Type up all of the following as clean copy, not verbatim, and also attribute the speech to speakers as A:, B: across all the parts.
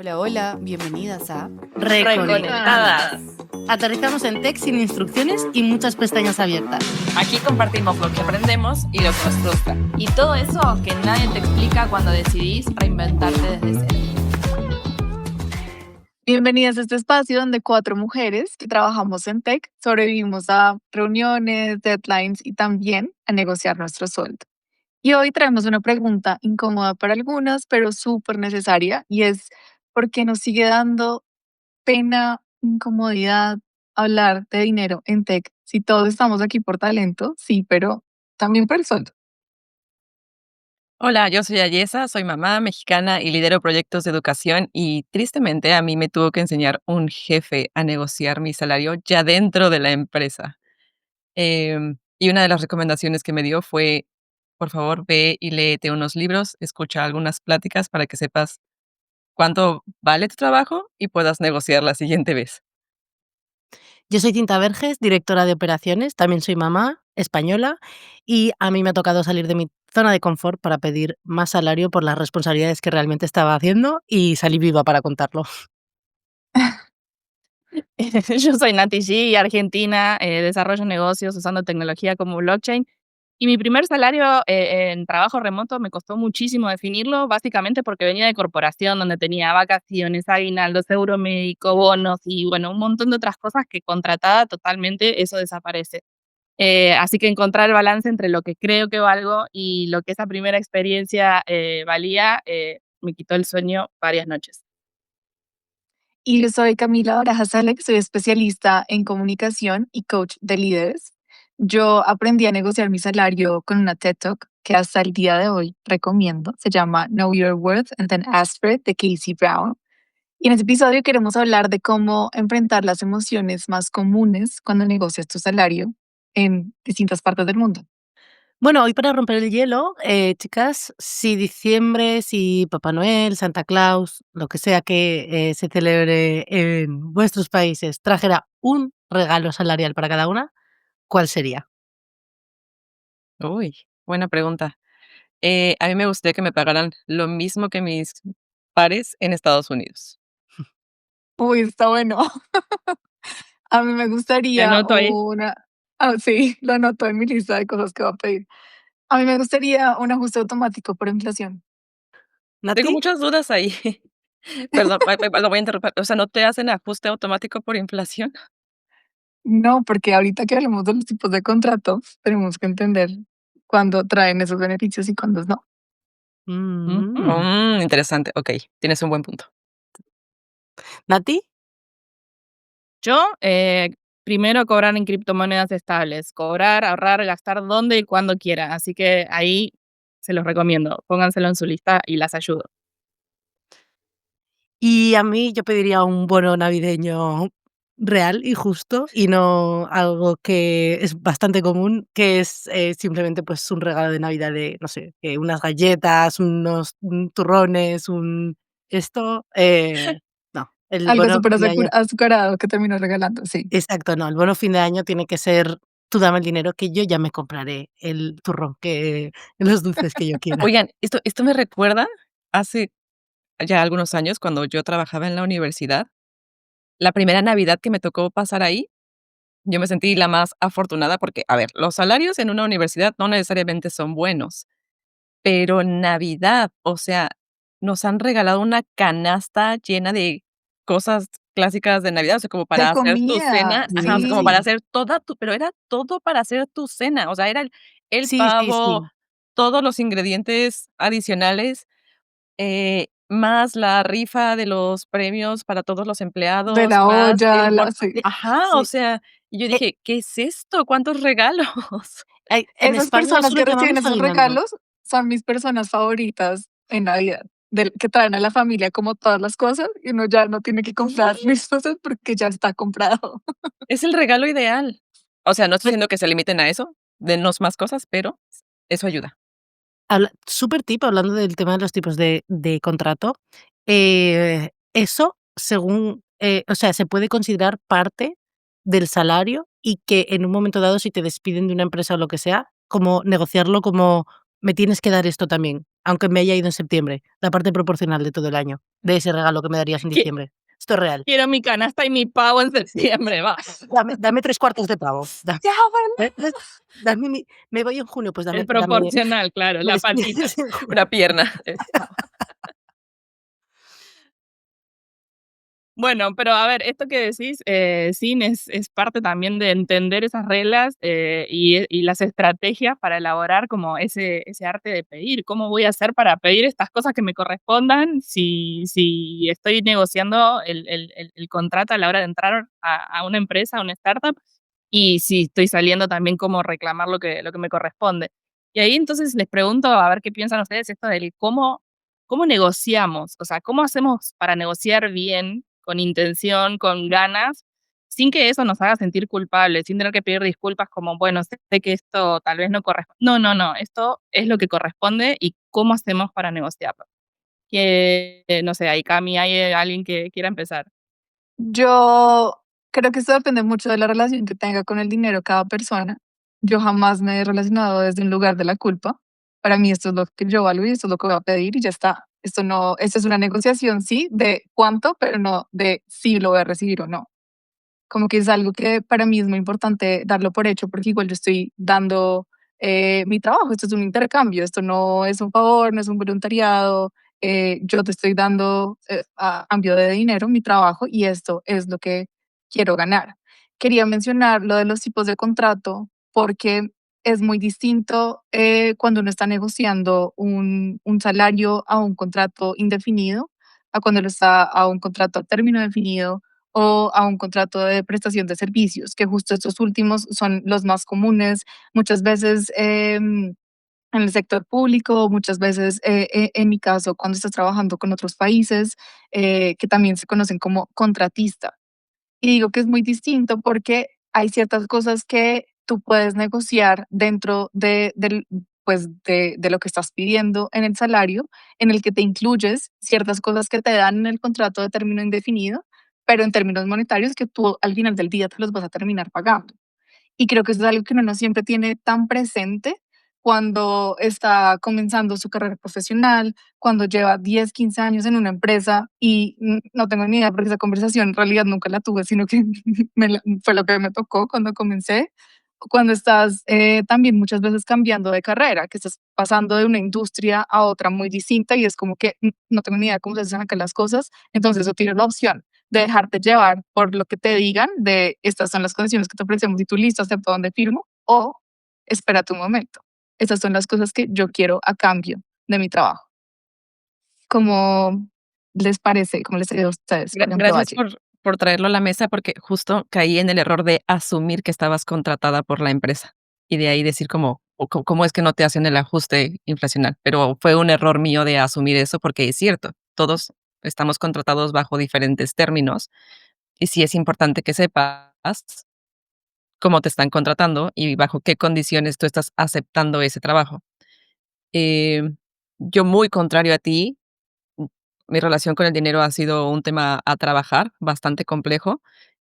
A: Hola, hola, bienvenidas a
B: Reconectadas.
C: Aterrizamos en tech sin instrucciones y muchas pestañas abiertas.
B: Aquí compartimos lo que aprendemos y lo que nos frustra. Y todo eso que nadie te explica cuando decidís reinventarte desde cero.
D: Bienvenidas a este espacio donde 4 mujeres que trabajamos en tech sobrevivimos a reuniones, deadlines y también a negociar nuestro sueldo. Y hoy traemos una pregunta incómoda para algunas, pero súper necesaria, y es ¿por qué nos sigue dando pena, incomodidad hablar de dinero en tech si todos estamos aquí por talento? Sí, pero también por el sueldo.
B: Hola, yo soy Ayesa, soy mamá mexicana y lidero proyectos de educación y tristemente a mí me tuvo que enseñar un jefe a negociar mi salario ya dentro de la empresa. Y una de las recomendaciones que me dio fue, por favor, ve y léete unos libros, escucha algunas pláticas para que sepas cuánto vale tu trabajo y puedas negociar la siguiente vez.
C: Yo soy Cinta Verges, directora de operaciones, también soy mamá, española, y a mí me ha tocado salir de mi zona de confort para pedir más salario por las responsabilidades que realmente estaba haciendo y salí viva para contarlo.
E: Yo soy Nati G, argentina, desarrollo negocios usando tecnología como blockchain. Y mi primer salario en trabajo remoto me costó muchísimo definirlo, básicamente porque venía de corporación, donde tenía vacaciones, aguinaldos, seguro médico, bonos y bueno, un montón de otras cosas que contratada totalmente eso desaparece. Así que encontrar el balance entre lo que creo que valgo y lo que esa primera experiencia valía, me quitó el sueño varias noches.
D: Y yo soy Camila Barajas Alex, soy especialista en comunicación y coach de líderes. Yo aprendí a negociar mi salario con una TED Talk que hasta el día de hoy recomiendo. Se llama Know Your Worth and Then Ask for It de Casey Brown. Y en este episodio queremos hablar de cómo enfrentar las emociones más comunes cuando negocias tu salario en distintas partes del mundo.
C: Bueno, hoy para romper el hielo, chicas, si diciembre, si Papá Noel, Santa Claus, lo que sea que se celebre en vuestros países, trajera un regalo salarial para cada una, ¿cuál sería?
B: Uy, buena pregunta. A mí me gustaría que me pagaran lo mismo que mis pares en Estados Unidos.
D: Uy, está bueno. A mí me
E: Te
D: gustaría
E: anoto ahí.
D: una... Ah, sí, lo anoto en mi lista de cosas que va a pedir. A mí me gustaría un ajuste automático por inflación.
B: Tengo
C: ¿Nati?
B: muchas dudas ahí. Perdón, lo voy a interrumpir. O sea, ¿no te hacen ajuste automático por inflación?
D: No, porque ahorita que hablemos de los tipos de contratos, tenemos que entender cuándo traen esos beneficios y cuándo no.
C: Mm.
B: Interesante. Okey, tienes un buen punto.
C: ¿Nati?
E: Yo, primero cobrar en criptomonedas estables, cobrar, ahorrar, gastar donde y cuando quiera. Así que ahí se los recomiendo. Pónganselo en su lista y las ayudo.
C: Y a mí yo pediría un bono navideño real y justo, y no algo que es bastante común, que es, simplemente, pues, un regalo de Navidad de, no sé, unas galletas, unos, turrones, un esto, no, el
D: Algo
C: bono
D: súper
C: fin de año
D: azucarado que termino regalando, sí.
C: exacto, no, el bono fin de año tiene que ser: "Tú dame el dinero que yo ya me compraré el turrón que los dulces que yo quiera".
B: Oigan, esto me recuerda hace ya algunos años, cuando yo trabajaba en la universidad, la primera Navidad que me tocó pasar ahí, yo me sentí la más afortunada porque, a ver, los salarios en una universidad no necesariamente son buenos. Pero Navidad, o sea, nos han regalado una canasta llena de cosas clásicas de Navidad, o sea, como
D: De
B: para hacer tu
D: comida,
B: cena ajá, o sea, como para
D: sí.
C: Sí,
B: hacer toda tu pero era todo para hacer tu cena, o sea, era el
C: sí, sí,
B: pavo,
C: sí.
B: todos los ingredientes adicionales, más la rifa de los premios para todos los
D: De
B: empleados,
D: la
B: más
D: olla,
B: el
D: la
B: bon
D: sí.
B: ajá, o
C: Sí,
B: sea, y yo
C: eh,
B: dije: "¿Qué es esto? ¿Cuántos regalos?".
C: en
D: Esas
C: España
D: personas
C: eso lo
D: que reciben
C: llamamos
D: esos
C: aguinaldo.
D: regalos son mis personas favoritas en Navidad, que traen a la familia como todas las cosas y uno ya no tiene que comprar mis cosas porque ya está comprado.
B: Es el regalo ideal. O sea, no estoy
C: Pues,
B: diciendo que se limiten a eso, denos más cosas, pero eso ayuda.
C: súper tip, hablando del tema de los tipos de contrato, eso según, o sea, se puede considerar parte del salario y que en un momento dado, si te despiden de una empresa o lo que sea, como negociarlo como: "Me tienes que dar esto también aunque me haya ido en septiembre, la parte proporcional de todo el año, de ese regalo que me darías en
E: Qui-
C: diciembre. Esto es real.
E: Quiero mi canasta y mi pavo en septiembre, va.
C: Dame 3/4 de pavo.
D: Ya, bueno.
C: Me voy en junio, pues
E: El
C: dame
E: proporcional, claro,
C: me
E: la
C: despides
E: patita.
C: en junio.
B: Una pierna.
E: Bueno, pero a ver, esto que decís, Sin, es parte también de entender esas reglas y las estrategias para elaborar como ese arte de pedir. ¿Cómo voy a hacer para pedir estas cosas que me correspondan si estoy negociando el contrato a la hora de entrar a una empresa, a una startup? Y si estoy saliendo también, cómo reclamar lo que me corresponde. Y ahí entonces les pregunto, a ver qué piensan ustedes, esto del cómo negociamos, o sea, cómo hacemos para negociar bien, con intención, con ganas, sin que eso nos haga sentir culpables, sin tener que pedir disculpas como, bueno, sé que esto tal vez no corresponde. No, no, no, esto es lo que corresponde y cómo hacemos para negociarlo. Que, no sé, ahí Cami, ¿hay alguien que quiera empezar?
D: Yo creo que esto depende mucho de la relación que tenga con el dinero cada persona. Yo jamás me he relacionado desde un lugar de la culpa. Para mí esto es lo que yo valgo y esto es lo que voy a pedir y ya está. Esto es una negociación, sí, de cuánto, pero no de si lo voy a recibir o no. Como que es algo que para mí es muy importante darlo por hecho, porque igual yo estoy dando mi trabajo, esto es un intercambio, esto no es un favor, no es un voluntariado, yo te estoy dando a cambio de dinero mi trabajo y esto es lo que quiero ganar. Quería mencionar lo de los tipos de contrato porque es muy distinto cuando uno está negociando un salario a un contrato indefinido, a cuando lo está a un contrato a término definido o a un contrato de prestación de servicios, que justo estos últimos son los más comunes, muchas veces en el sector público, muchas veces en mi caso cuando estás trabajando con otros países que también se conocen como contratista. Y digo que es muy distinto porque hay ciertas cosas que tú puedes negociar dentro de lo que estás pidiendo en el salario, en el que te incluyes ciertas cosas que te dan en el contrato de término indefinido, pero en términos monetarios que tú al final del día te los vas a terminar pagando. Y creo que eso es algo que uno no siempre tiene tan presente cuando está comenzando su carrera profesional, cuando lleva 10 15 años en una empresa y no tengo ni idea porque esa conversación en realidad nunca la tuve, sino que fue lo que me tocó cuando comencé. Cuando estás también muchas veces cambiando de carrera, que estás pasando de una industria a otra muy distinta y es como que no tengo ni idea cómo se hacen acá las cosas, entonces eso tienes la opción de dejarte llevar por lo que te digan, de estas son las condiciones que te ofrecemos y tú listo, acepto donde firmo, o espera tu momento. Esas son las cosas que yo quiero a cambio de mi trabajo. ¿Cómo les parece? ¿Cómo les ha ido a ustedes, por ejemplo,
B: Gracias
D: Valle?
B: por traerlo a la mesa, porque justo caí en el error de asumir que estabas contratada por la empresa, y de ahí decir como, o ¿cómo es que no te hacen el ajuste inflacional? Pero fue un error mío de asumir eso, porque es cierto, todos estamos contratados bajo diferentes términos, y sí es importante que sepas cómo te están contratando y bajo qué condiciones tú estás aceptando ese trabajo. Em, yo, muy contrario a ti, mm, mi relación con el dinero ha sido un tema a trabajar, bastante complejo,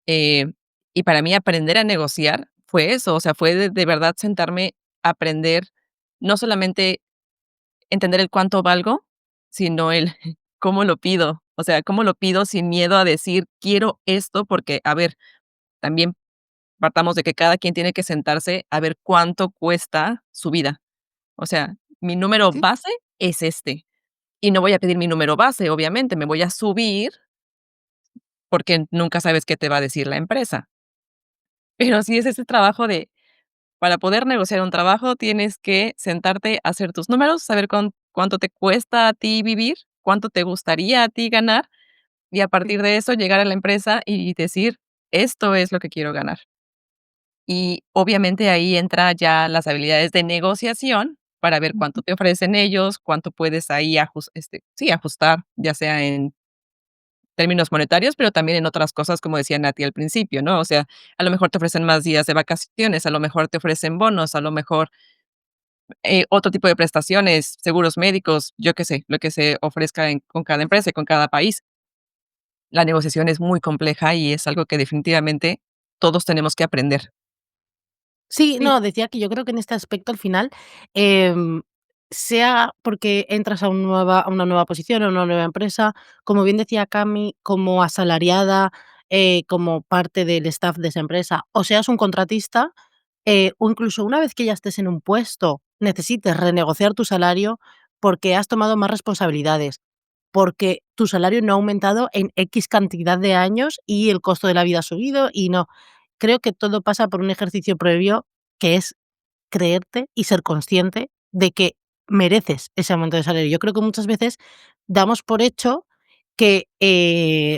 B: eh, y para mí aprender a negociar fue eso, o sea, fue de verdad sentarme a aprender, no solamente entender el cuánto valgo, sino el cómo lo pido, o sea, cómo lo pido sin miedo a decir: "Quiero esto", porque, a ver, también partamos de que cada quien tiene que sentarse a ver cuánto cuesta su vida. O sea, mi número
D: Sí,
B: base es este, y no voy a pedir mi número base, obviamente, me voy a subir, porque nunca sabes qué te va a decir la empresa. Pero sí es ese trabajo de, para poder negociar un trabajo, tienes que sentarte a hacer tus números, saber cuánto te cuesta a ti vivir, cuánto te gustaría a ti ganar, y a
D: sí.
B: partir de eso llegar a la empresa y decir: "Esto es lo que quiero ganar". Y obviamente ahí entra ya las habilidades de negociación para ver cuánto
D: Ujú.
B: te ofrecen ellos, cuánto puedes ahí sí, ajustar, ya sea en términos monetarios, pero también en otras cosas, como decía Nati al principio, ¿no? O sea, a lo mejor te ofrecen más días de vacaciones, a lo mejor te ofrecen bonos, a lo mejor, otro tipo de prestaciones, seguros médicos, yo qué sé, lo que se ofrezca con cada empresa y con cada país. La negociación es muy compleja y es algo que definitivamente todos tenemos que aprender.
C: Sí,
D: Sí,
C: no, decía que yo creo que en este aspecto al final, em, sea porque entras a una nueva posición, a una nueva empresa, como bien decía Cami, como asalariada, como parte del staff de esa empresa, o seas un contratista, o incluso una vez que ya estés en un puesto, necesites renegociar tu salario porque has tomado más responsabilidades, porque tu salario no ha aumentado en X cantidad de años y el costo de la vida ha subido y no. Creo que todo pasa por un ejercicio previo que es creerte y ser consciente de que mereces ese aumento de salario. Yo creo que muchas veces damos por hecho que,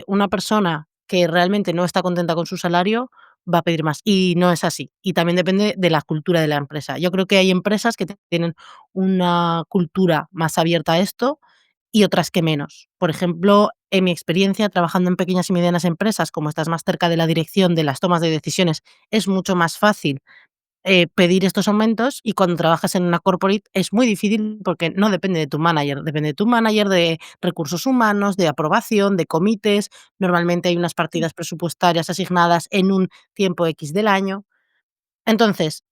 C: una persona que realmente no está contenta con su salario va a pedir más, y no es así. Y también depende de la cultura de la empresa. Yo creo que hay empresas que tienen una cultura más abierta a esto y otras que menos. Por ejemplo, en mi experiencia trabajando en pequeñas y medianas empresas, como estás más cerca de la dirección, de las tomas de decisiones, es mucho más fácil pedir estos aumentos, y cuando trabajas en una corporate es muy difícil porque no depende de tu manager, depende de tu manager, de recursos humanos, de aprobación, de comités. Normalmente hay unas partidas presupuestarias asignadas en un tiempo X del año. Entonces,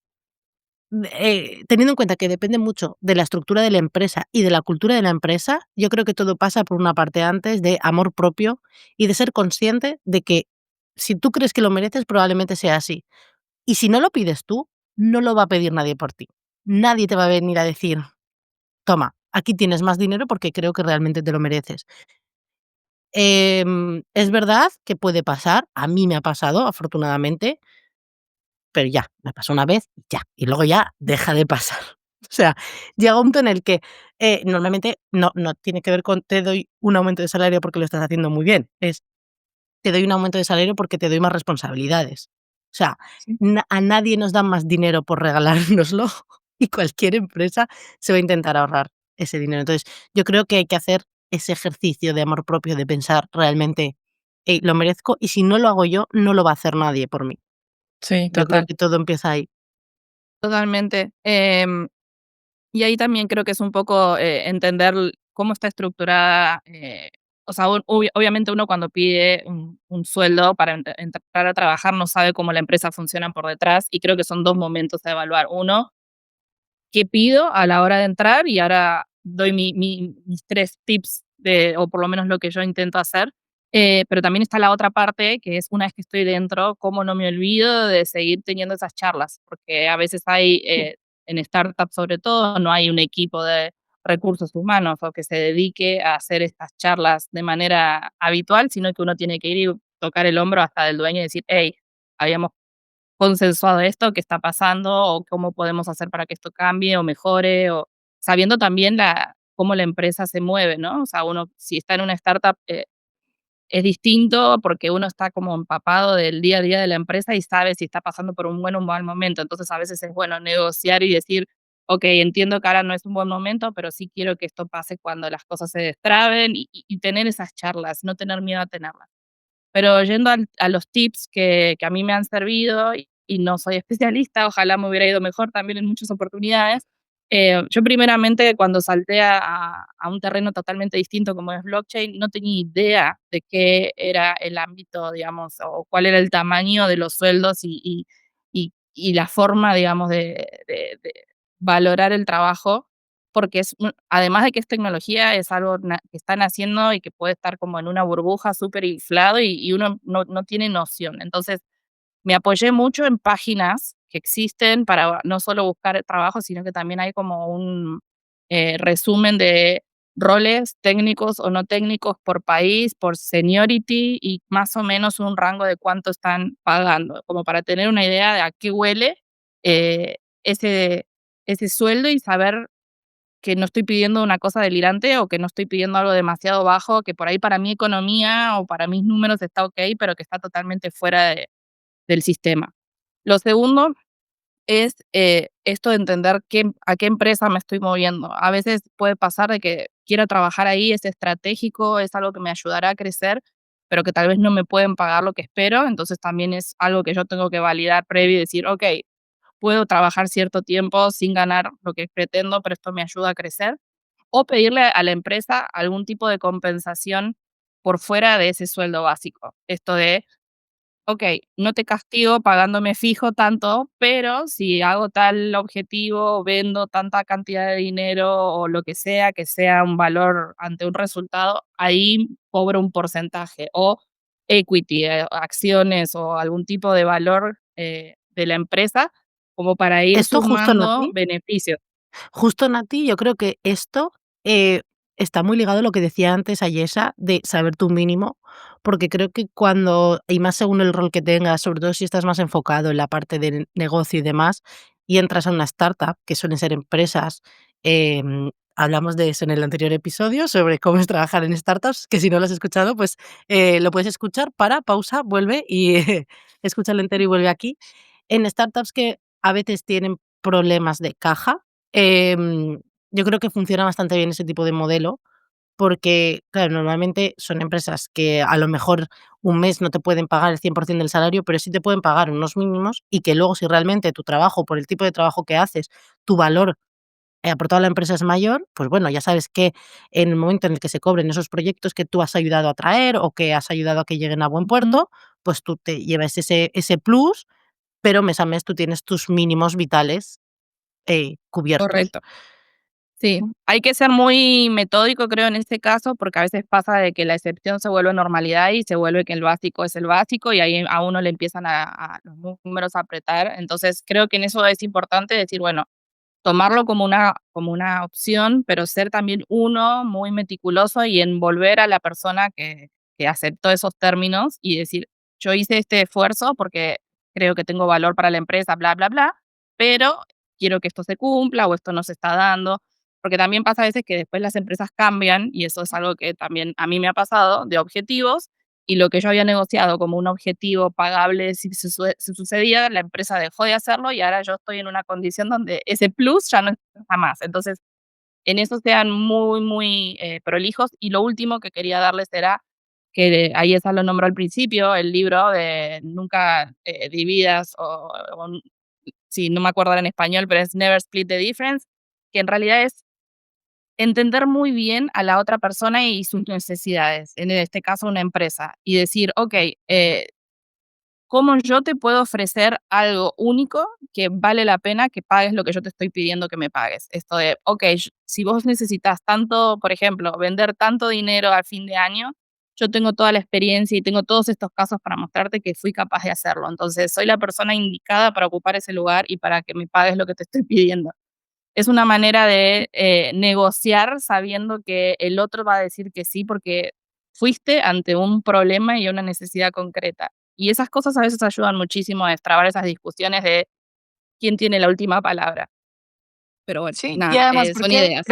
C: teniendo en cuenta que depende mucho de la estructura de la empresa y de la cultura de la empresa, yo creo que todo pasa por una parte antes de amor propio y de ser consciente de que si tú crees que lo mereces, probablemente sea así. Y si no lo pides tú, no lo va a pedir nadie por ti. Nadie te va a venir a decir: "Toma, aquí tienes más dinero porque creo que realmente te lo mereces". Es verdad que puede pasar, a mí me ha pasado, afortunadamente, pero ya, me pasó una vez y ya, y luego ya deja de pasar. O sea, llega un punto en el que, normalmente no tiene que ver con te doy un aumento de salario porque lo estás haciendo muy bien, es te doy un aumento de salario porque te doy más responsabilidades. O sea,
D: Sí.
C: a nadie nos dan más dinero por regalárnoslo y cualquier empresa se va a intentar ahorrar ese dinero. Entonces, yo creo que hay que hacer ese ejercicio de amor propio, de pensar realmente, lo merezco, y si no lo hago yo, no lo va a hacer nadie por mí.
B: Sí,
C: Yo creo
B: total.
C: que todo empieza ahí.
E: Totalmente. Y ahí también creo que es un poco, entender cómo está estructurada, o sea, obviamente uno cuando pide un sueldo para entrar a trabajar no sabe cómo la empresa funciona por detrás, y creo que son 2 momentos a evaluar. Uno, ¿qué pido a la hora de entrar? Y ahora doy mis 3 tips o por lo menos lo que yo intento hacer. Pero también está la otra parte, que es una vez que estoy dentro, cómo no me olvido de seguir teniendo esas charlas, porque a veces hay, en startups sobre todo, no hay un equipo de recursos humanos o que se dedique a hacer estas charlas de manera habitual, sino que uno tiene que ir y tocar el hombro hasta del dueño y decir: "Hey, habíamos consensuado esto, qué está pasando o cómo podemos hacer para que esto cambie o mejore", o sabiendo también cómo la empresa se mueve, ¿no? O sea, uno si está en una startup, es distinto porque uno está como empapado del día a día de la empresa y sabe si está pasando por un buen o un mal momento. Entonces, a veces es bueno negociar y decir: "Okey, entiendo que ahora no es un buen momento, pero sí quiero que esto pase cuando las cosas se destraben", y tener esas charlas, no tener miedo a tenerlas. Pero yendo a los tips que a mí me han servido, y no soy especialista, ojalá me hubiera ido mejor también en muchas oportunidades. Yo primeramente cuando salté a un terreno totalmente distinto como es blockchain, no tenía idea de qué era el ámbito, digamos, o cuál era el tamaño de los sueldos y la forma, digamos, de valorar el trabajo, porque además de que es tecnología, es algo que están haciendo y que puede estar como en una burbuja súper inflado y uno no tiene noción. Entonces, me apoyé mucho en páginas que existen para no solo buscar trabajo, sino que también hay como un resumen de roles técnicos o no técnicos por país, por seniority y más o menos un rango de cuánto están pagando, como para tener una idea de a qué huele eh, ese, ese sueldo y saber que no estoy pidiendo una cosa delirante o que no estoy pidiendo algo demasiado bajo, que por ahí para mi economía o para mis números está okey, pero que está totalmente fuera del sistema. Lo segundo es, esto de entender a qué empresa me estoy moviendo. A veces puede pasar de que quiero trabajar ahí, es estratégico, es algo que me ayudará a crecer, pero que tal vez no me pueden pagar lo que espero, entonces también es algo que yo tengo que validar previo y decir: "Okey, puedo trabajar cierto tiempo sin ganar lo que pretendo, pero esto me ayuda a crecer", o pedirle a la empresa algún tipo de compensación por fuera de ese sueldo básico. Esto de no te castigo pagándome fijo tanto, pero si hago tal objetivo, vendo tanta cantidad de dinero o lo que sea un valor ante un resultado, ahí cobro un porcentaje o equity, acciones o algún tipo de valor de la empresa como para ir
C: Esto justo,
E: sumando
C: Nati,
E: beneficios.
C: justo, Nati, yo creo que esto eh, está muy ligado a lo que decía antes Ayesha de saber tu mínimo, porque creo que cuando, y más según el rol que tengas, sobre todo si estás más enfocado en la parte de negocio y demás, y entras a una startup, que suelen ser empresas, hablamos de eso en el anterior episodio, sobre cómo es trabajar en startups, que si no lo has escuchado, pues lo puedes escuchar, pausa, vuelve y escúchalo entero y vuelve aquí. En startups que a veces tienen problemas de caja, Em, yo creo que funciona bastante bien ese tipo de modelo, porque, claro, normalmente son empresas que a lo mejor un mes no te pueden pagar el 100% del salario, pero sí te pueden pagar unos mínimos y que luego si realmente tu trabajo, por el tipo de trabajo que haces, tu valor aportado a la empresa es mayor, pues bueno, ya sabes que en el momento en el que se cobren esos proyectos que tú has ayudado a traer o que has ayudado a que lleguen a buen
E: Ujú.
C: puerto, pues tú te llevas ese plus, pero mes a mes tú tienes tus mínimos vitales cubiertos.
E: Correcto. Sí, hay que ser muy metódico, creo, en este caso, porque a veces pasa de que la excepción se vuelve normalidad y se vuelve que el básico es el básico y ahí a uno le empiezan a los números a apretar. Entonces, creo que en eso es importante decir, bueno, tomarlo como una opción, pero ser también uno muy meticuloso y envolver a la persona que aceptó esos términos y decir, yo hice este esfuerzo porque creo que tengo valor para la empresa, bla, bla, bla, pero quiero que esto se cumpla o esto no se está dando, porque también pasa a veces que después las empresas cambian y eso es algo que también a mí me ha pasado de objetivos y lo que yo había negociado como un objetivo pagable si sucedía, la empresa dejó de hacerlo y ahora yo estoy en una condición donde ese plus ya no está más. Entonces, en eso sean muy, muy prolijos. Y lo último que quería darles era que ahí esa lo nombró al principio, el libro de Nunca dividas sí, no me acuerdo ahora en español, pero es Never Split the Difference, que en realidad es entender muy bien a la otra persona y sus necesidades, en este caso una empresa, y decir, okey, ¿cómo yo te puedo ofrecer algo único que vale la pena que pagues lo que yo te estoy pidiendo que me pagues? Esto de, okey, si vos necesitas tanto, por ejemplo, vender tanto dinero a fin de año, yo tengo toda la experiencia y tengo todos estos casos para mostrarte que fui capaz de hacerlo. Entonces, soy la persona indicada para ocupar ese lugar y para que me pagues lo que te estoy pidiendo. Es una manera de, negociar sabiendo que el otro va a decir que sí, porque fuiste ante un problema y una necesidad concreta. Y esas cosas a veces ayudan muchísimo a destrabar esas discusiones de quién tiene la última palabra. Pero bueno,
D: Sí, y
E: nada,
D: además
E: son
D: porque
E: ideas.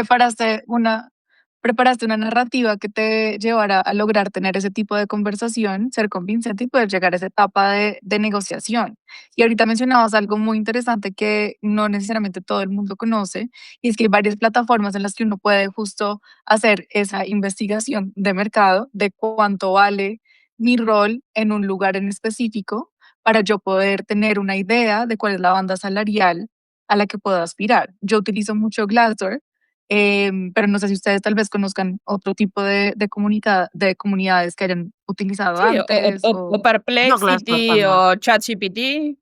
D: preparaste una narrativa que te llevara a lograr tener ese tipo de conversación, ser convincente y poder llegar a esa etapa de negociación. Y ahorita mencionabas algo muy interesante que no necesariamente todo el mundo conoce, y es que hay varias plataformas en las que uno puede justo hacer esa investigación de mercado de cuánto vale mi rol en un lugar en específico para yo poder tener una idea de cuál es la banda salarial a la que puedo aspirar. Yo utilizo mucho Glassdoor, pero no sé si ustedes tal vez conozcan otro tipo de comunidades que hayan utilizado
E: Sí,
D: antes
E: o
D: o
C: Yo Glassdoor
E: Perplexity
C: también.
E: o ChatGPT.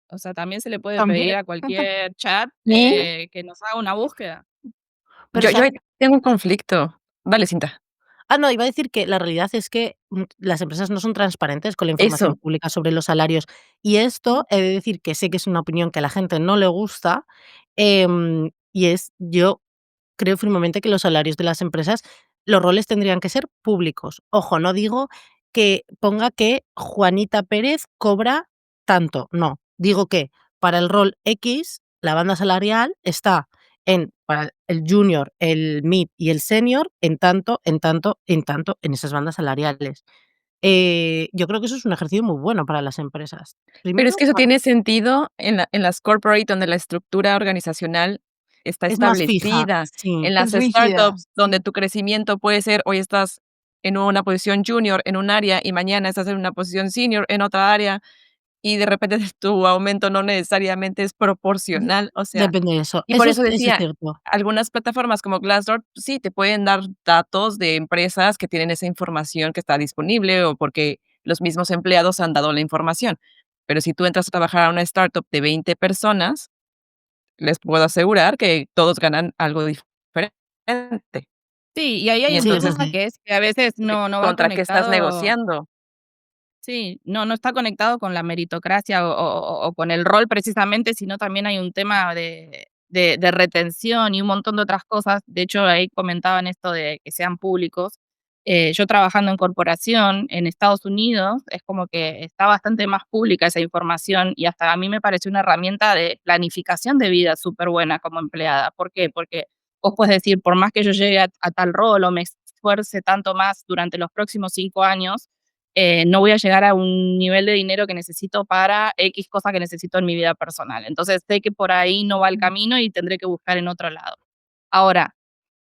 E: O sea, también se le puede pedir
D: también.
E: a cualquier chat,
B: Y
E: que nos haga una búsqueda.
C: Pero
B: yo ahí
C: ¿sabes?
B: tengo un conflicto. Dale, Cinta.
C: No, iba a decir que la realidad es que, las empresas no son transparentes con la información
B: Eso.
C: pública sobre los salarios. Y esto he de decir que sé que es una opinión que a la gente no le gusta, y yo creo firmemente que los salarios de las empresas, los roles tendrían que ser públicos. Ojo, no digo que ponga que Juanita Pérez cobra tanto, no. Digo que para el rol X, la banda salarial está para el junior, el mid y el senior en tanto, en tanto, en tanto, en esas bandas salariales. Yo creo que eso es un ejercicio muy bueno para las empresas.
B: Pero es
C: Primero,
B: que eso tiene sentido en las corporate, donde la estructura organizacional está
C: es más fija,
B: establecida.
C: sí.
B: En las
D: Es rígida.
B: startups, donde tu crecimiento puede ser, hoy estás en una posición junior en un área y mañana estás en una posición senior en otra área, y de repente tu aumento no necesariamente es proporcional, o sea,
C: Depende de eso.
B: y por eso
C: Eso es
B: decía,
C: cierto.
B: algunas plataformas como Glassdoor, sí, te pueden dar datos de empresas que tienen esa información que está disponible, o porque los mismos empleados han dado la información. Pero si tú entras a trabajar a una startup de 20 personas, les puedo asegurar que todos ganan algo diferente.
E: Sí, y ahí hay
B: Y
E: un
C: Sí, sí,
B: entonces,
E: tema
C: sí.
E: que es que a veces no va
B: ¿contra qué estás
E: conectado.
B: negociando?
E: Sí, no está conectado con la meritocracia o con el rol precisamente, sino también hay un tema de retención y un montón de otras cosas. De hecho, ahí comentaban esto de que sean públicos. Yo trabajando en corporación en Estados Unidos, es como que está bastante más pública esa información y hasta a mí me pareció una herramienta de planificación de vida súper buena como empleada. ¿Por qué? Porque vos puedes decir, por más que yo llegue a tal rol o me esfuerce tanto más durante los próximos 5 años, no voy a llegar a un nivel de dinero que necesito para X cosa que necesito en mi vida personal. Entonces sé que por ahí no va el camino y tendré que buscar en otro lado. Ahora,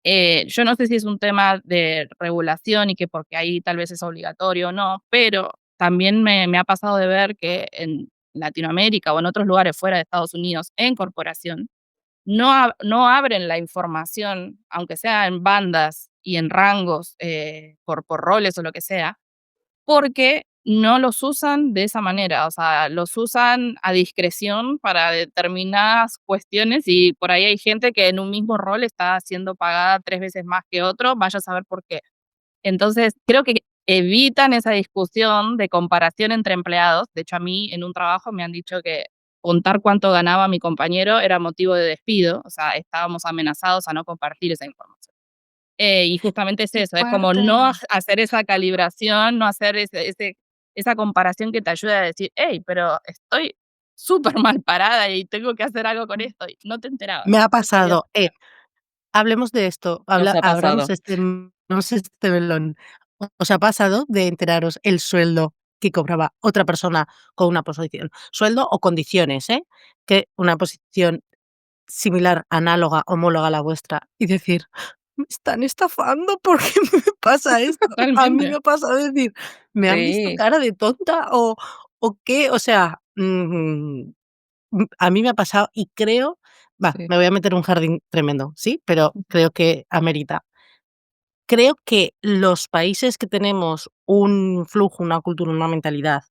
E: yo no sé si es un tema de regulación y que porque ahí tal vez es obligatorio o no, pero también me ha pasado de ver que en Latinoamérica o en otros lugares fuera de Estados Unidos, en corporación, no abren la información, aunque sea en bandas y en rangos, por roles o lo que sea, porque no los usan de esa manera, o sea, los usan a discreción para determinadas cuestiones y por ahí hay gente que en un mismo rol está siendo pagada 3 veces más que otro, vaya a saber por qué. Entonces, creo que evitan esa discusión de comparación entre empleados. De hecho, a mí en un trabajo me han dicho que contar cuánto ganaba mi compañero era motivo de despido, o sea, estábamos amenazados a no compartir esa información. Y justamente es
D: Qué
E: eso, es como
D: fuerte.
E: no hacer esa calibración, no hacer esa comparación que te ayude a decir: "Hey, pero estoy súper mal parada y tengo que hacer algo con esto", y no te enterabas.
C: Me ha
E: Entonces quería
C: pasado. Hablemos de esto,
B: Nos ha
C: abramos
B: pasado.
C: este melón. ¿Os ha pasado de enteraros el sueldo que cobraba otra persona con una posición? Sueldo o condiciones, ¿eh? Que una posición similar, análoga, homóloga a la vuestra y decir: "Me están estafando, ¿por qué me pasa esto?". A mí me
E: totalmente.
C: ha pasado decir: "¿Me han visto
B: Sí,
C: cara de tonta o qué?". O sea, a mí me ha pasado y creo,
B: sí.
C: me voy a meter en un jardín tremendo, sí, pero creo que amerita. Creo que los países que tenemos un flujo, una cultura, una mentalidad,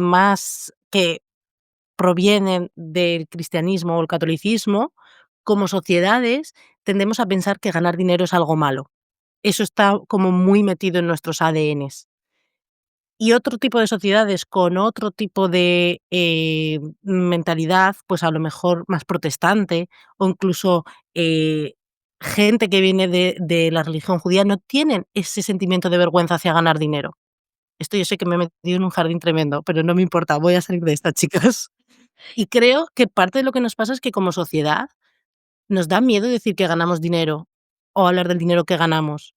C: más que provienen del cristianismo o el catolicismo, como sociedades tendemos a pensar que ganar dinero es algo malo. Eso está como muy metido en nuestros ADNs. Y otro tipo de sociedades con otro tipo de, mentalidad, pues, a lo mejor más protestante, o incluso, gente que viene de la religión judía, no tienen ese sentimiento de vergüenza hacia ganar dinero. Esto yo sé que me he metido en un jardín tremendo, pero no me importa, voy a salir de esta, chicas. Y creo que parte de lo que nos pasa es que como sociedad nos da miedo decir que ganamos dinero, o hablar del dinero que ganamos.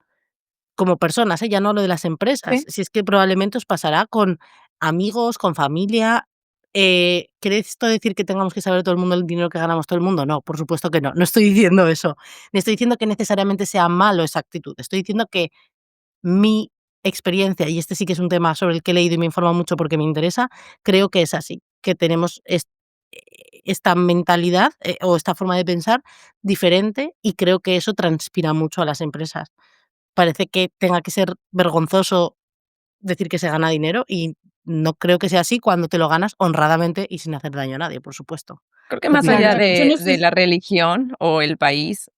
C: Como personas, ya no hablo de las empresas.
D: Sí,
C: Si es que probablemente os pasará con amigos, con familia. ¿Quiere esto decir que tengamos que saber todo el mundo el dinero que ganamos todo el mundo? No, por supuesto que no. No estoy diciendo eso. Ni estoy diciendo que necesariamente sea malo esa actitud. Estoy diciendo que mi experiencia, y este sí que es un tema sobre el que he leído y me he informado mucho porque me interesa, creo que es así, que tenemos esta mentalidad, o esta forma de pensar diferente y creo que eso transpira mucho a las empresas. Parece que tenga que ser vergonzoso decir que se gana dinero y no creo que sea así cuando te lo ganas honradamente y sin hacer daño a nadie, por supuesto.
B: Creo que
C: ¿Qué
B: más
C: opináis?
B: allá
D: exacto. Yo no
B: de
D: sé.
B: la religión o el país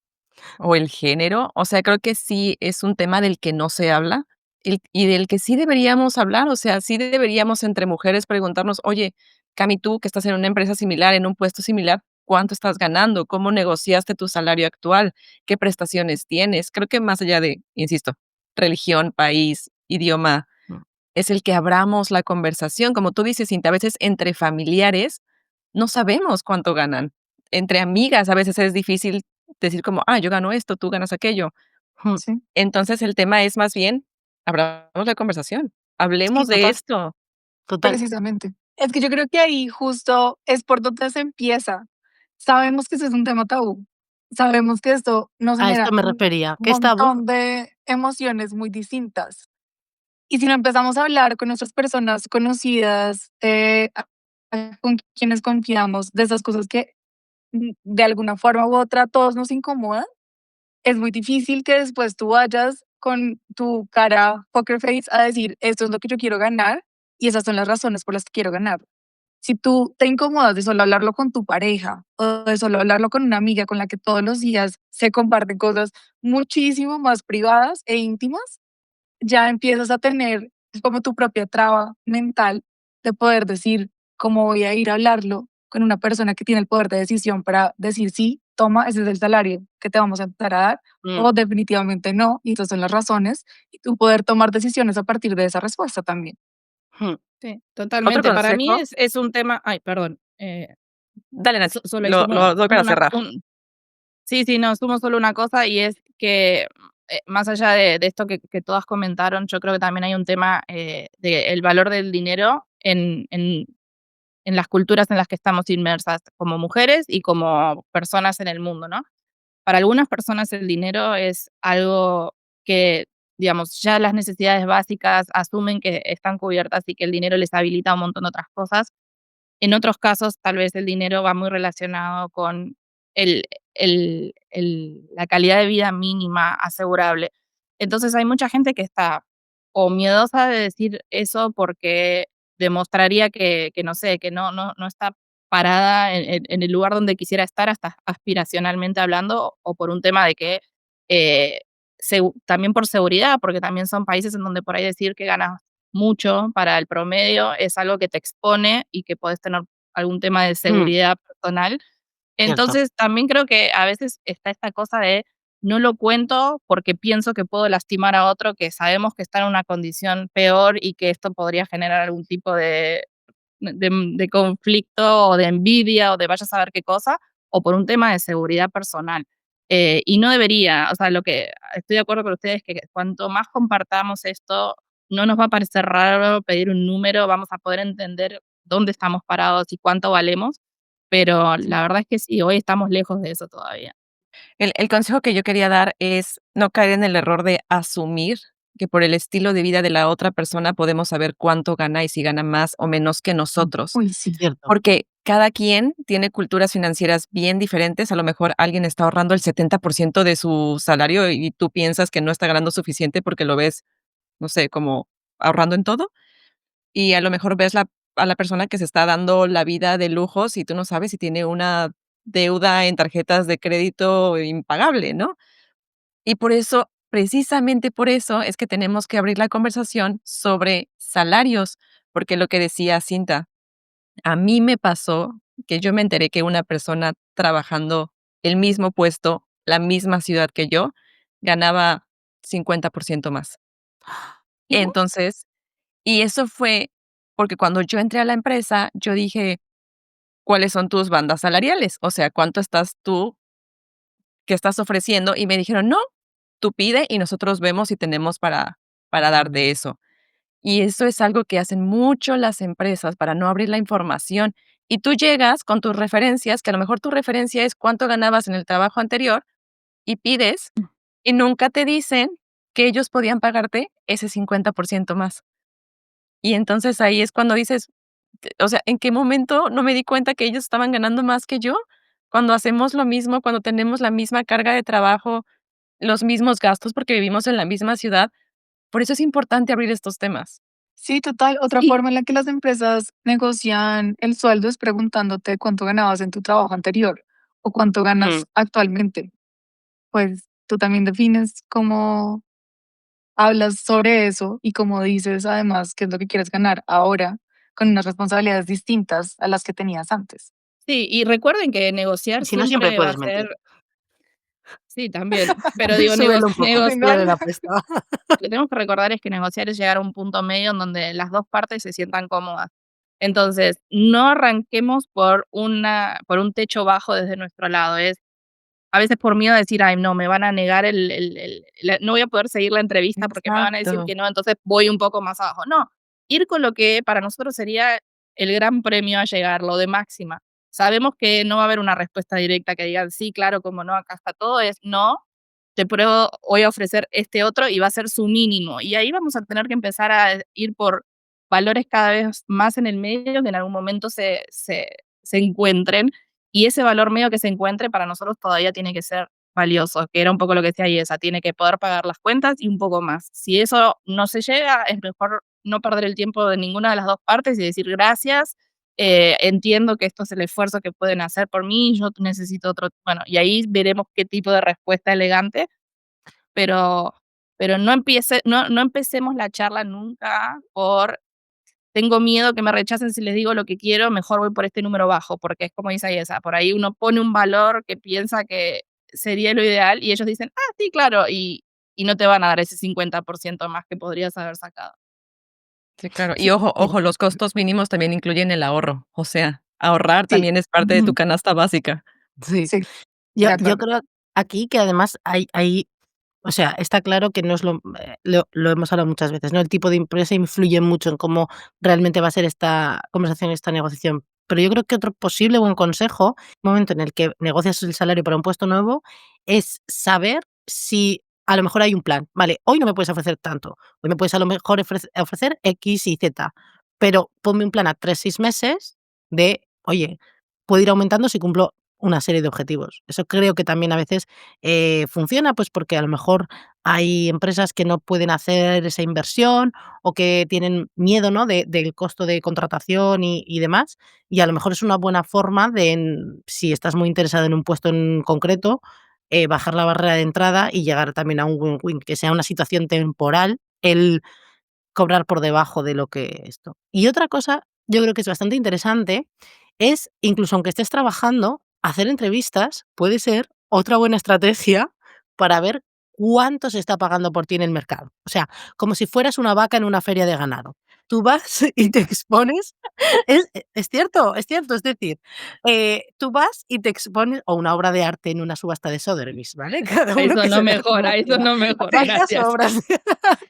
B: o el género, o sea, creo que sí es un tema del que no se habla y del que sí deberíamos hablar, o sea, sí deberíamos entre mujeres preguntarnos: "Oye, Cami, tú que estás en una empresa similar, en un puesto similar, ¿cuánto estás ganando? ¿Cómo negociaste tu salario actual? ¿Qué prestaciones tienes?". Creo que más allá de, insisto, religión, país, idioma,
C: Mm.
B: es el que abramos la conversación. Como tú dices, Cintia, a veces entre familiares no sabemos cuánto ganan. Entre amigas a veces es difícil decir como: "Ah, yo gano esto, tú ganas aquello".
C: Mm.
D: Sí,
B: Entonces, el tema es más bien, abramos la conversación,
C: Sí,
B: hablemos de
C: total,
B: esto.
C: total.
D: precisamente. Es que yo creo que ahí justo es por donde se empieza. Sabemos que eso es un tema tabú. Sabemos que esto nos
C: A esto
D: genera
C: me
D: un
C: refería. ¿Qué es tabú?
D: montón de emociones muy distintas. Y si no empezamos a hablar con nuestras personas conocidas, con quienes confiamos, de esas cosas que de alguna forma u otra a todos nos incomodan, es muy difícil que después tú vayas con tu cara poker face a decir, esto es lo que yo quiero ganar y esas son las razones por las que quiero ganar. Si tú te incomodas de solo hablarlo con tu pareja o de solo hablarlo con una amiga con la que todos los días se comparten cosas muchísimo más privadas e íntimas, ya empiezas a tener como tu propia traba mental de poder decir cómo voy a ir a hablarlo con una persona que tiene el poder de decisión para decir sí, toma, ese es el salario que te vamos a empezar a dar,
E: Mm,
D: o definitivamente no, y esas son las razones, y tú poder tomar decisiones a partir de esa respuesta también.
E: mm. Sí,
B: Otro
E: totalmente. Para mí
B: consejo
E: es un tema ay, perdón,
B: dale, Nati,
E: solo ahí
B: lo doy
E: sumo
B: para cerrar.
E: sí, sí, no, sumo solo una cosa y es que, más allá de esto que todas comentaron, yo creo que también hay un tema, del valor del dinero en las culturas en las que estamos inmersas como mujeres y como personas en el mundo, ¿no? Para algunas personas el dinero es algo que, digamos, ya las necesidades básicas asumen que están cubiertas y que el dinero les habilita un montón de otras cosas. En otros casos, tal vez el dinero va muy relacionado con el la calidad de vida mínima asegurable. Entonces, hay mucha gente que está o miedosa de decir eso porque demostraría que no sé, que no está parada en el lugar donde quisiera estar, hasta aspiracionalmente hablando, o por un tema de que, eh, también por seguridad, porque también son países en donde por ahí decir que ganas mucho para el promedio es algo que te expone y que puedes tener algún tema de
C: Mm,
E: seguridad personal.
C: cierto.
E: Entonces, también creo que a veces está esta cosa de no lo cuento porque pienso que puedo lastimar a otro que sabemos que está en una condición peor y que esto podría generar algún tipo de conflicto o de envidia o de vaya a saber qué cosa, o por un tema de seguridad personal. Y no debería, o sea, lo que estoy de acuerdo con ustedes que cuanto más compartamos esto, no nos va a parecer raro pedir un número, vamos a poder entender dónde estamos parados y cuánto valemos, pero
D: Sí.
E: la verdad es que sí, hoy estamos lejos de eso todavía.
B: El consejo que yo quería dar es no caer en el error de asumir que por el estilo de vida de la otra persona podemos saber cuánto gana y si gana más o menos que nosotros,
D: Uy, sí.
C: Cierto.
B: porque cada quien tiene culturas financieras bien diferentes. A lo mejor alguien está ahorrando el 70% de su salario y tú piensas que no está ganando suficiente porque lo ves, no sé, como ahorrando en todo, y a lo mejor ves a la persona que se está dando la vida de lujos y tú no sabes si tiene una deuda en tarjetas de crédito impagable, ¿no? Y por eso, precisamente por eso, es que tenemos que abrir la conversación sobre salarios, porque lo que decía Cinta, a mí me pasó que yo me enteré que una persona trabajando el mismo puesto, la misma ciudad que yo, ganaba 50% más.
D: Ujú.
B: Entonces, y eso fue porque cuando yo entré a la empresa, yo dije: "¿Cuáles son tus bandas salariales? O sea, ¿cuánto estás tú qué estás ofreciendo?". Y me dijeron: "No, tú pide y nosotros vemos si tenemos para darte eso". Y eso es algo que hacen mucho las empresas para no abrir la información. Y tú llegas con tus referencias, que a lo mejor tu referencia es cuánto ganabas en el trabajo anterior, y pides, y nunca te dicen que ellos podían pagarte ese 50% más. Y entonces ahí es cuando dices, o sea, ¿en qué momento no me di cuenta que ellos estaban ganando más que yo? Cuando hacemos lo mismo, cuando tenemos la misma carga de trabajo, los mismos gastos, porque vivimos en la misma ciudad. Por eso es importante abrir estos temas.
D: Sí, total. Otra
C: Sí,
D: forma en la que las empresas negocian el sueldo es preguntándote cuánto ganabas en tu trabajo anterior o cuánto
C: mm,
D: ganas actualmente. Pues tú también defines cómo hablas sobre eso y cómo dices además qué es lo que quieres ganar ahora con unas responsabilidades distintas a las que tenías antes.
E: Sí, y recuerden que
C: y
E: negociar
C: si no, siempre
E: siempre va a
C: puedes mentir.
E: ser sí, también, pero digo,
C: Súbelo un poco,
D: Al
E: negociar
C: súbele
D: final,
C: la apuesta.
E: lo que tenemos que recordar es que negociar es llegar a un punto medio en donde las 2 partes se sientan cómodas. Entonces, no arranquemos por un techo bajo desde nuestro lado, es a veces por miedo a decir: "Ay, no, me van a negar no voy a poder seguir la entrevista porque me van a decir
B: Exacto.
E: que no, entonces voy un poco más abajo". No, ir con lo que para nosotros sería el gran premio a llegar, lo de máxima. Sabemos que no va a haber una respuesta directa que digan: "Sí, claro, como no, acá está todo", es: "No, te pruebo, voy a ofrecer este otro", y va a ser su mínimo. Y ahí vamos a tener que empezar a ir por valores cada vez más en el medio que en algún momento se encuentren, y ese valor medio que se encuentre para nosotros todavía tiene que ser valioso, que era un poco lo que decía Yesa, tiene que poder pagar las cuentas y un poco más. Si eso no se llega, es mejor no perder el tiempo de ninguna de las dos partes y decir gracias, entiendo que esto es el esfuerzo que pueden hacer por mí, yo necesito otro, bueno, y ahí veremos qué tipo de respuesta elegante, pero, pero no empecemos la charla nunca por tengo miedo que me rechacen si les digo lo que quiero, mejor voy por este número bajo, porque es como dice esa, por ahí uno pone un valor que piensa que sería lo ideal y ellos dicen, ah, sí, claro, y no te van a dar ese 50% más que podrías haber sacado.
B: Sí, claro. Y
C: Sí,
B: ojo, los costos mínimos también incluyen el ahorro. O sea, ahorrar
C: sí,
B: también es parte de tu
D: Ujú.
B: canasta básica.
C: sí.
D: Sí,
C: Yo
D: de
C: yo
D: acuerdo.
C: creo aquí que además hay o sea, está claro que no es lo hemos hablado muchas veces, ¿no? El tipo de empresa influye mucho en cómo realmente va a ser esta conversación, esta negociación. Pero yo creo que otro posible buen consejo, momento en el que negocias el salario para un puesto nuevo, es saber si a lo mejor hay un plan. Vale, hoy no me puedes ofrecer tanto, hoy me puedes a lo mejor ofrecer X y Z, pero ponme un plan a 3 6 meses de, oye, puedo ir aumentando si cumplo una serie de objetivos. Eso creo que también a veces funciona, pues porque a lo mejor hay empresas que no pueden hacer esa inversión o que tienen miedo, ¿no? Del costo de contratación y demás. Y a lo mejor es una buena forma de, si estás muy interesado en un puesto en concreto, bajar la barrera de entrada y llegar también a un win-win, que sea una situación temporal el cobrar por debajo de lo que esto. Y otra cosa, yo creo que es bastante interesante, es, incluso aunque estés trabajando, hacer entrevistas puede ser otra buena estrategia para ver cuánto se está pagando por ti en el mercado. O sea, como si fueras una vaca en una feria de ganado. Tú vas y te expones. Es cierto, es cierto. Es decir, tú vas y te expones, o una obra de arte en una subasta de Sotheby's, ¿vale? Cada uno
E: Eso
C: que
E: no
C: se vea como
E: mejora, eso
C: quiera.
E: no mejora,
C: Varias
E: gracias.
C: obras.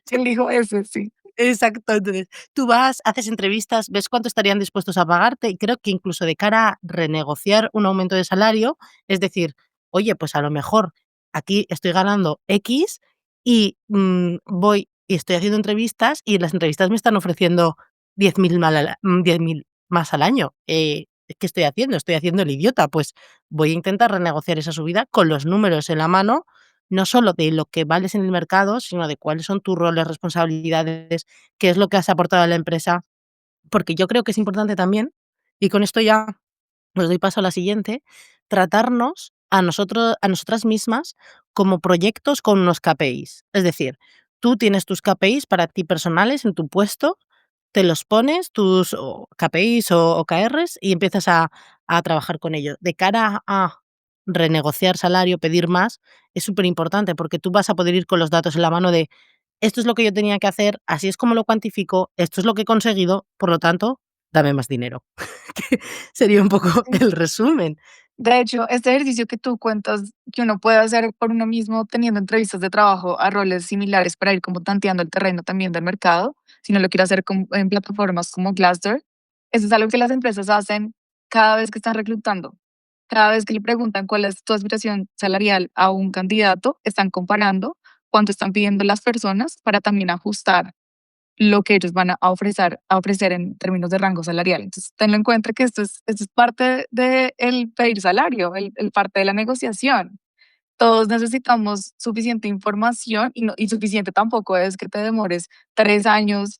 D: ¿Quién dijo eso? Sí.
C: Exacto, entonces, tú vas, haces entrevistas, ves cuánto estarían dispuestos a pagarte y creo que incluso de cara a renegociar un aumento de salario, es decir, oye, pues a lo mejor aquí estoy ganando X y voy y estoy haciendo entrevistas y en las entrevistas me están ofreciendo 10.000 más al año. ¿Qué estoy haciendo? Estoy haciendo el idiota. Pues voy a intentar renegociar esa subida con los números en la mano, no solo de lo que vales en el mercado, sino de cuáles son tus roles, responsabilidades, qué es lo que has aportado a la empresa. Porque yo creo que es importante también, y con esto ya os doy paso a la siguiente, tratarnos a nosotras mismas como proyectos con unos KPIs. Es decir, tú tienes tus KPIs para ti personales en tu puesto, te los pones, tus KPIs o OKRs, y empiezas a trabajar con ellos. De cara a renegociar salario, pedir más, es súper importante porque tú vas a poder ir con los datos en la mano de esto es lo que yo tenía que hacer, así es como lo cuantifico, esto es lo que he conseguido, por lo tanto, dame más dinero. Que sería un poco el resumen.
D: De hecho, este ejercicio que tú cuentas que uno puede hacer por uno mismo teniendo entrevistas de trabajo a roles similares para ir como tanteando el terreno también del mercado, si no lo quiere hacer en plataformas como Glassdoor, eso es algo que las empresas hacen cada vez que están reclutando. Cada vez que le preguntan cuál es tu aspiración salarial a un candidato, están comparando cuánto están pidiendo las personas para también ajustar lo que ellos van a ofrecer en términos de rango salarial. Entonces, tenlo en cuenta que esto es parte del pedir salario, el parte de la negociación. Todos necesitamos suficiente información y suficiente tampoco es que te demores 3 años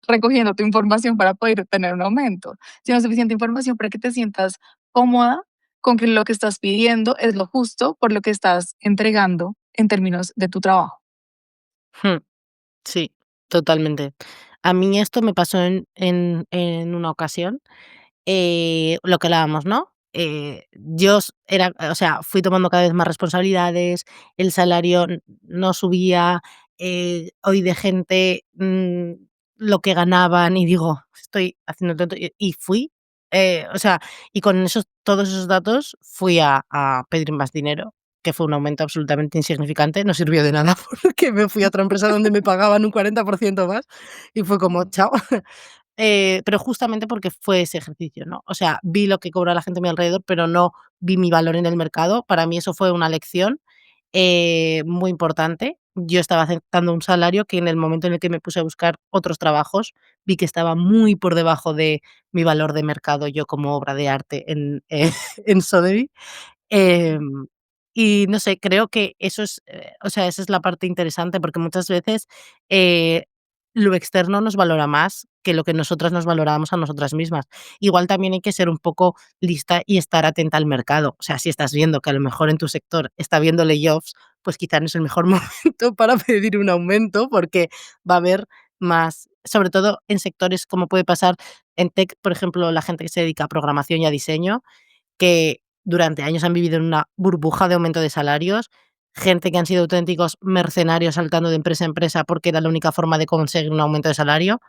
D: recogiendo tu información para poder tener un aumento, sino suficiente información para que te sientas cómoda con que lo que estás pidiendo es lo justo por lo que estás entregando en términos de tu trabajo.
C: Hmm, sí, totalmente. A mí esto me pasó en una ocasión, lo que hablábamos, ¿no? Yo era, o sea, fui tomando cada vez más responsabilidades, el salario no subía, oí de gente lo que ganaban y digo, estoy haciendo tonto. Y fui, o sea, y con todos esos datos fui a pedir más dinero, que fue un aumento absolutamente insignificante, no sirvió de nada porque me fui a otra empresa donde me pagaban un 40% más y fue como, chao. Pero justamente porque fue ese ejercicio, ¿no? O sea, vi lo que cobra la gente a mi alrededor, pero no vi mi valor en el mercado. Para mí eso fue una lección muy importante. Yo estaba aceptando un salario que en el momento en el que me puse a buscar otros trabajos, vi que estaba muy por debajo de mi valor de mercado yo como obra de arte en, en Sotheby's. Em, Y no sé, creo que eso es, o sea, esa es la parte interesante, porque muchas veces lo externo nos valora más que lo que nosotras nos valoramos a nosotras mismas. Igual también hay que ser un poco lista y estar atenta al mercado. O sea, si estás viendo que a lo mejor en tu sector está habiendo layoffs, pues quizá no es el mejor momento para pedir un aumento, porque va a haber más, sobre todo en sectores como puede pasar en tech, por ejemplo, la gente que se dedica a programación y a diseño, que durante años han vivido en una burbuja de aumento de salarios, gente que han sido auténticos mercenarios saltando de empresa a empresa porque era la única forma de conseguir un aumento de salario.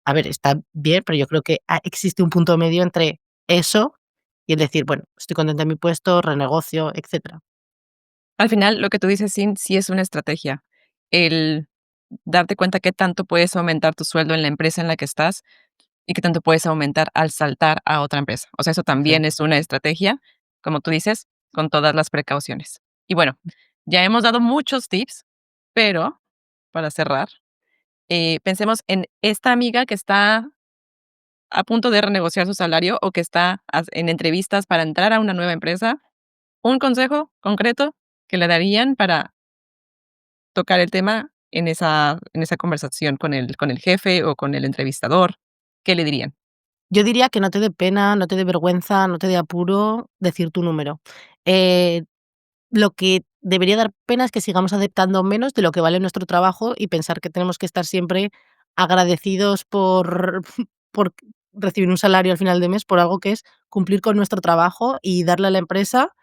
C: A ver, está bien, pero yo creo que existe un punto medio entre eso y el decir, bueno, estoy contenta en mi puesto, renegocio, etcétera.
B: Al final, lo que tú dices, sí es una estrategia. El darte cuenta qué tanto puedes aumentar tu sueldo en la empresa en la que estás y qué tanto puedes aumentar al saltar a otra empresa. O sea, eso
C: Sí.
B: también es una estrategia, como tú dices, con todas las precauciones. Y bueno, ya hemos dado muchos tips, pero para cerrar, pensemos en esta amiga que está a punto de renegociar su salario o que está en entrevistas para entrar a una nueva empresa. Un consejo concreto que le darían para tocar el tema en esa conversación con el jefe o con el entrevistador, ¿qué le dirían?
C: Yo diría que no te dé pena, no te dé vergüenza, no te dé apuro decir tu número. Eh, Lo que debería dar pena es que sigamos aceptando menos de lo que vale nuestro trabajo y pensar que tenemos que estar siempre agradecidos por por recibir un salario al final de mes por algo que es cumplir con nuestro trabajo y darle a la empresa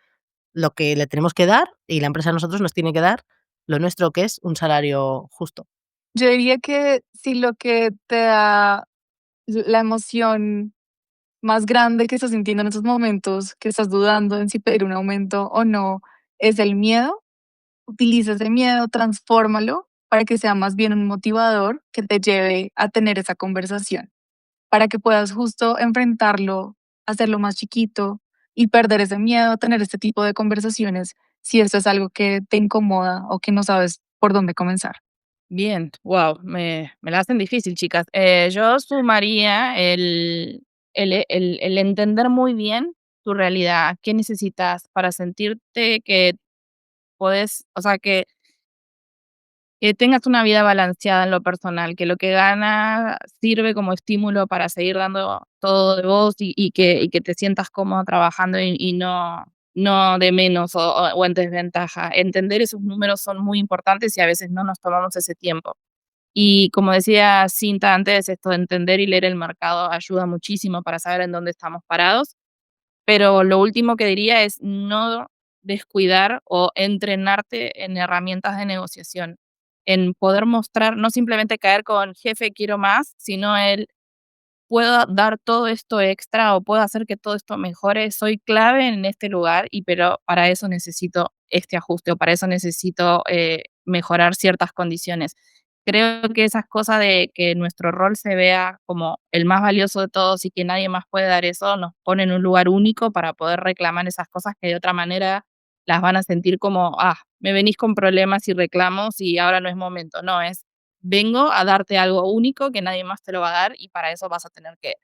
C: lo que le tenemos que dar, y la empresa a nosotros nos tiene que dar lo nuestro, que es un salario justo.
D: Yo diría que si lo que te da la emoción más grande que estás sintiendo en estos momentos, que estás dudando en si pedir un aumento o no, es el miedo, utiliza ese miedo, transfórmalo para que sea más bien un motivador que te lleve a tener esa conversación, para que puedas justo enfrentarlo, hacerlo más chiquito y perder ese miedo, tener este tipo de conversaciones si esto es algo que te incomoda o que no sabes por dónde comenzar.
E: Bien, wow, me la hacen difícil, chicas. Yo sumaría el entender muy bien tu realidad, qué necesitas para sentirte que podés, o sea, que tengas una vida balanceada en lo personal, que lo que ganas sirve como estímulo para seguir dando todo de vos y que te sientas cómodo trabajando y no de menos o en desventaja. Entender esos números son muy importantes y a veces no nos tomamos ese tiempo. Y como decía Cinta antes, esto de entender y leer el mercado ayuda muchísimo para saber en dónde estamos parados. Pero lo último que diría es no descuidar o entrenarte en herramientas de negociación, en poder mostrar, no simplemente caer con jefe quiero más, sino el puedo dar todo esto extra o puedo hacer que todo esto mejore, soy clave en este lugar y pero para eso necesito este ajuste o para eso necesito mejorar ciertas condiciones. Creo que esas cosas de que nuestro rol se vea como el más valioso de todos y que nadie más puede dar eso, nos pone en un lugar único para poder reclamar esas cosas que de otra manera las van a sentir como, me venís con problemas y reclamos y ahora no es momento. No, es vengo a darte algo único que nadie más te lo va a dar y para eso vas a tener que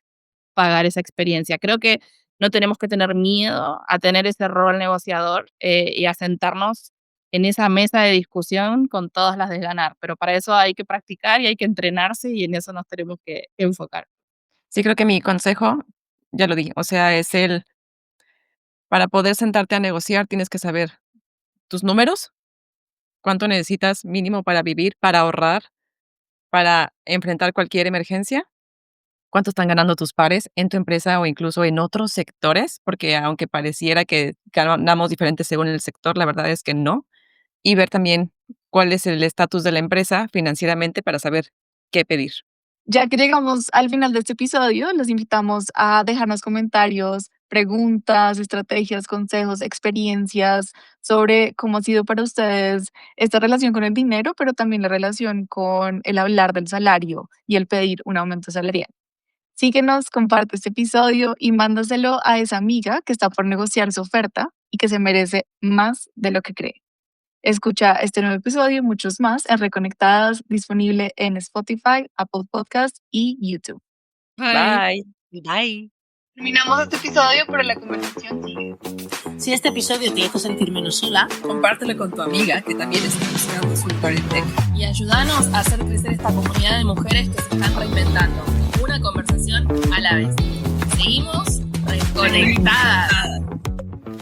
E: pagar esa experiencia. Creo que no tenemos que tener miedo a tener ese rol negociador y a sentarnos en esa mesa de discusión con todas las de ganar, pero para eso hay que practicar y hay que entrenarse y en eso nos tenemos que enfocar.
B: Sí, creo que mi consejo, ya lo di, o sea, es para poder sentarte a negociar, tienes que saber tus números, cuánto necesitas mínimo para vivir, para ahorrar, para enfrentar cualquier emergencia, cuánto están ganando tus pares en tu empresa o incluso en otros sectores, porque aunque pareciera que ganamos diferente según el sector, la verdad es que no. Y ver también cuál es el estatus de la empresa financieramente para saber qué pedir.
D: Ya que llegamos al final de este episodio, los invitamos a dejarnos comentarios, preguntas, estrategias, consejos, experiencias sobre cómo ha sido para ustedes esta relación con el dinero, pero también la relación con el hablar del salario y el pedir un aumento salarial. Síguenos, comparte este episodio y mándaselo a esa amiga que está por negociar su oferta y que se merece más de lo que cree. Escucha este nuevo episodio y muchos más en Reconectadas, disponible en Spotify, Apple Podcasts y YouTube.
E: Bye.
B: Bye.
C: Bye.
D: Terminamos este episodio, pero la conversación sigue.
C: Si este episodio te hizo sentir menos sola,
B: compártelo con tu amiga que también está buscando su lugar en tech.
E: Y ayúdanos a hacer crecer esta comunidad de mujeres que se están reinventando. Una conversación a la vez. Seguimos reconectadas.